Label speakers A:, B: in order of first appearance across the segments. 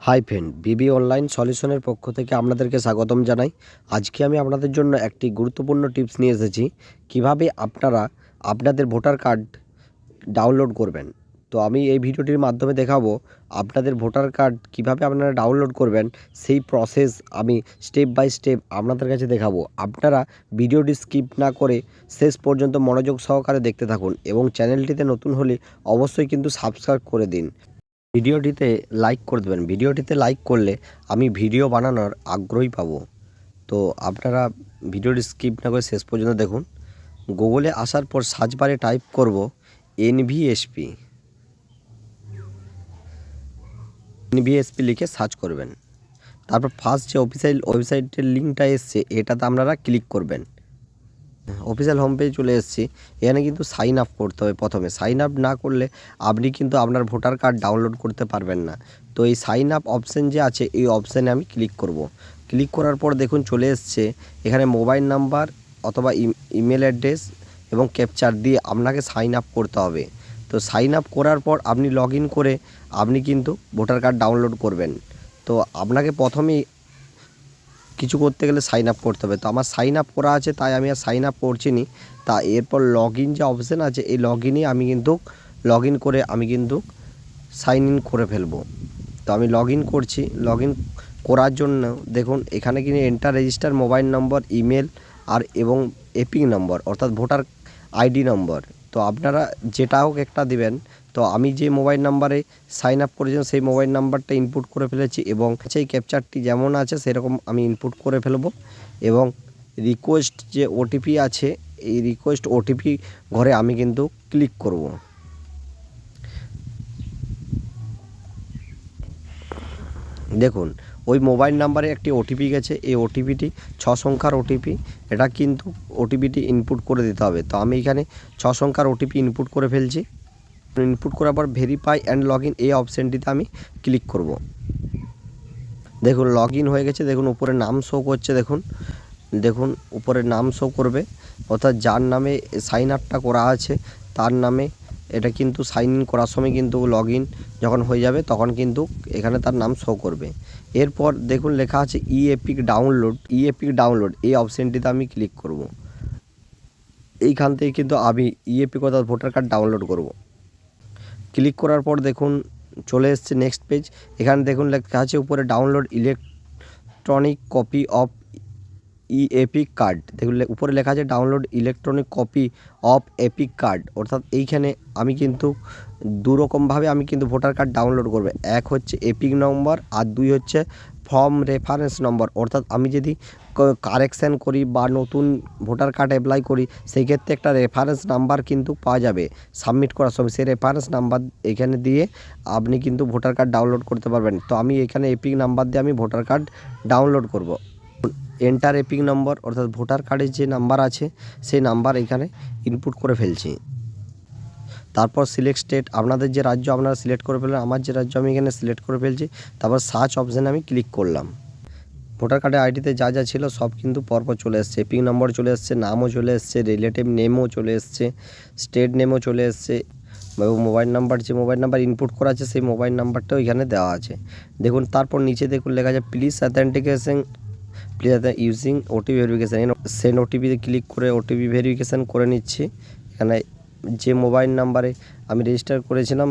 A: Hi friend, বিবি online সলিউশনের পক্ষ থেকে আপনাদেরকে স্বাগতম জানাই। আজকে আমি আপনাদের জন্য একটি গুরুত্বপূর্ণ টিপস নিয়ে এসেছি, কিভাবে আপনারা আপনাদের ভোটার কার্ড ডাউনলোড করবেন। তো আমি এই ভিডিওটির মাধ্যমে দেখাবো আপনাদের ভোটার কার্ড কিভাবে আপনারা ডাউনলোড করবেন, সেই প্রসেস আমি স্টেপ বাই স্টেপ আপনাদের কাছে দেখাবো। আপনারা ভিডিওটি স্কিপ না করে শেষ পর্যন্ত মনোযোগ সহকারে দেখতে থাকুন এবং চ্যানেলটিতে নতুন হলে অবশ্যই কিন্তু সাবস্ক্রাইব করে দিন। ভিডিওটিতে লাইক করে দেবেন। ভিডিওটিতে লাইক করলে আমি ভিডিও বানানোর আগ্রহী পাবো। তো আপনারা ভিডিওটি স্কিপ না করে শেষ পর্যন্ত দেখুন। গুগলে আসার পর সার্চ বারে টাইপ করব এনভিএসপি লিখে সার্চ করবেন। তারপর ফার্স্ট যে ওয়েবসাইটের লিঙ্কটা এসছে এটাতে আপনারা ক্লিক করবেন। অফিসিয়াল হোম পেজ চলে এসেছি। এখানে কিন্তু সাইন আপ করতে হবে। প্রথমে সাইন আপ না করলে আপনি কিন্তু আপনার ভোটার কার্ড ডাউনলোড করতে পারবেন না। তো এই সাইন আপ অপশান যে আছে এই অপশানে আমি ক্লিক করব। ক্লিক করার পর দেখুন চলে এসছে এখানে মোবাইল নাম্বার অথবা ইমেল অ্যাড্রেস এবং ক্যাপচার দিয়ে আপনাকে সাইন আপ করতে হবে। তো সাইন আপ করার পর আপনি লগ ইন করে আপনি কিন্তু ভোটার কার্ড ডাউনলোড করবেন। তো আপনাকে প্রথমেই কিছু করতে গেলে সাইন আপ করতে হবে। তো আমার সাইন আপ করা আছে, তাই আমি আর সাইন আপ করছি নি। তা এরপর লগ ইন যে অপশান আছে এই লগ ইনে আমি কিন্তু লগ ইন করে আমি কিন্তু সাইন ইন করে ফেলবো। তো আমি লগ ইন করছি। লগ ইন করার জন্য দেখুন এখানে কিন্তু enter register mobile number, email আর এবং এপিক নম্বর অর্থাৎ ভোটার আইডি নম্বর। তো আপনারা যেটা হোক একটা দিবেন। তো আমি যে মোবাইল নাম্বারে সাইন আপ করেছিলাম সেই মোবাইল নাম্বারটা ইনপুট করে ফেলেছি এবং সেই ক্যাপচারটি যেমন আছে সেরকম আমি ইনপুট করে ফেলবো এবং রিকোয়েস্ট যে ওটিপি আছে এই রিকোয়েস্ট ওটিপি ঘরে আমি কিন্তু ক্লিক করব। দেখুন ওই মোবাইল নাম্বারে একটি ওটিপি গেছে। এই ওটিপিটি 6 সংখ্যার ওটিপি। এটা কিন্তু ওটিপিটি ইনপুট করে দিতে হবে। তো আমি এখানে 6 সংখ্যার ওটিপি ইনপুট করে ফেলছি। ইনপুট করার পর ভেরিফাই অ্যান্ড লগ ইন এই অপশানটিতে আমি ক্লিক করব। দেখুন লগ ইন হয়ে গেছে। দেখুন উপরে নাম শো করছে। দেখুন উপরে নাম শো করবে, অর্থাৎ যার নামে সাইন আপটা করা আছে তার নামে এটা কিন্তু সাইন ইন করার সময় কিন্তু লগ ইন যখন হয়ে যাবে তখন কিন্তু এখানে তার নাম শো করবে। এরপর দেখুন লেখা আছে ই এপিক ডাউনলোড এই অপশানটিতে আমি ক্লিক করব। এইখান থেকে কিন্তু আমি ই এপিক অর্থাৎ ভোটার কার্ড ডাউনলোড করব। ক্লিক করার পর দেখুন চলে এসছে নেক্সট পেজ। এখানে দেখুন লেখা আছে উপরে download electronic copy of E epic card. দেখুন উপরে লেখা আছে download electronic copy of epic card. অর্থাৎ এইখানে আমি কিন্তু দুরকমভাবে আমি কিন্তু ভোটার কার্ড ডাউনলোড করব। এক হচ্ছে এপিক নম্বর আর দুই হচ্ছে ফর্ম রেফারেন্স নম্বর। অর্থাৎ আমি যদি কারেকশান করি বা নতুন ভোটার কার্ড অ্যাপ্লাই করি সেই ক্ষেত্রে একটা রেফারেন্স নাম্বার কিন্তু পাওয়া যাবে সাবমিট করার সময়। সেই রেফারেন্স নাম্বার এখানে দিয়ে আপনি কিন্তু ভোটার কার্ড ডাউনলোড করতে পারবেন। তো আমি এখানে এপিক নাম্বার দিয়ে আমি ভোটার কার্ড ডাউনলোড করব। এন্টার এপিক নম্বর অর্থাৎ ভোটার কার্ডের যে নাম্বার আছে সেই নাম্বার এখানে ইনপুট করে ফেলছি। তারপর সিলেক্ট স্টেট, আপনাদের যে রাজ্য আপনারা সিলেক্ট করে ফেলবেন। আমার যে রাজ্য আমি এখানে সিলেক্ট করে ফেলছি। তারপর সার্চ অপশানে আমি ক্লিক করলাম। ভোটার কার্ডের আইডিতে যা যা ছিল সব কিন্তু পরপর চলে এসছে। এপিক নম্বর চলে এসছে, নামও চলে এসছে, রিলেটিভ নেমও চলে এসছে, স্টেট নেমও চলে এসছে এবং মোবাইল নাম্বার যে মোবাইল নাম্বার ইনপুট করা আছে সেই মোবাইল নাম্বারটাও এখানে দেওয়া আছে। দেখুন তারপর নিচে দেখুন লেখা আছে please using OTP verification. Send ওটিপিতে ক্লিক করে ওটিপি ভেরিফিকেশান করে নিচ্ছি। এখানে যে মোবাইল নাম্বারে আমি রেজিস্টার করেছিলাম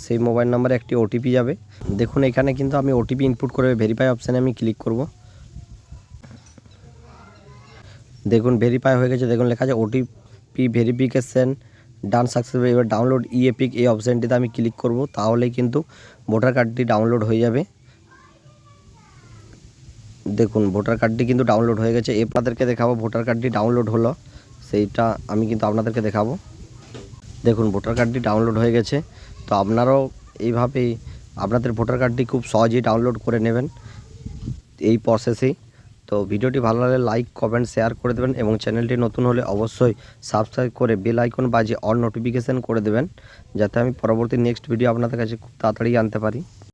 A: সেই মোবাইল নাম্বারে একটি ওটিপি যাবে। দেখুন এখানে কিন্তু আমি ওটিপি ইনপুট করে ভেরিফাই অপশানে আমি ক্লিক করব। দেখুন ভেরিফাই হয়ে গেছে। দেখুন লেখা আছে ওটিপি ভেরিফিকেশান ডান সাকসেসফুল। এবার ডাউনলোড ই এপিক এই অপশানটিতে আমি ক্লিক করব, তাহলেই কিন্তু ভোটার কার্ডটি ডাউনলোড হয়ে যাবে। দেখুন ভোটার কার্ডটি কিন্তু ডাউনলোড হয়ে গেছে। আপনাদেরকে দেখাবো ভোটার কার্ডটি ডাউনলোড হলো সেইটা আমি কিন্তু আপনাদেরকে দেখাবো। দেখুন ভোটার কার্ডটি ডাউনলোড হয়ে গেছে। তো আপনারাও এইভাবেই আপনাদের ভোটার কার্ডটি খুব সহজেই ডাউনলোড করে নেবেন এই প্রসেসেই। তো ভিডিওটি ভালো লাগলে লাইক কমেন্ট শেয়ার করে দেবেন এবং চ্যানেলটি নতুন হলে অবশ্যই সাবস্ক্রাইব করে বেল আইকন বাজিয়ে অল নোটিফিকেশান করে দেবেন, যাতে আমি পরবর্তী নেক্সট ভিডিও আপনাদের কাছে খুব তাড়াতাড়ি আনতে পারি।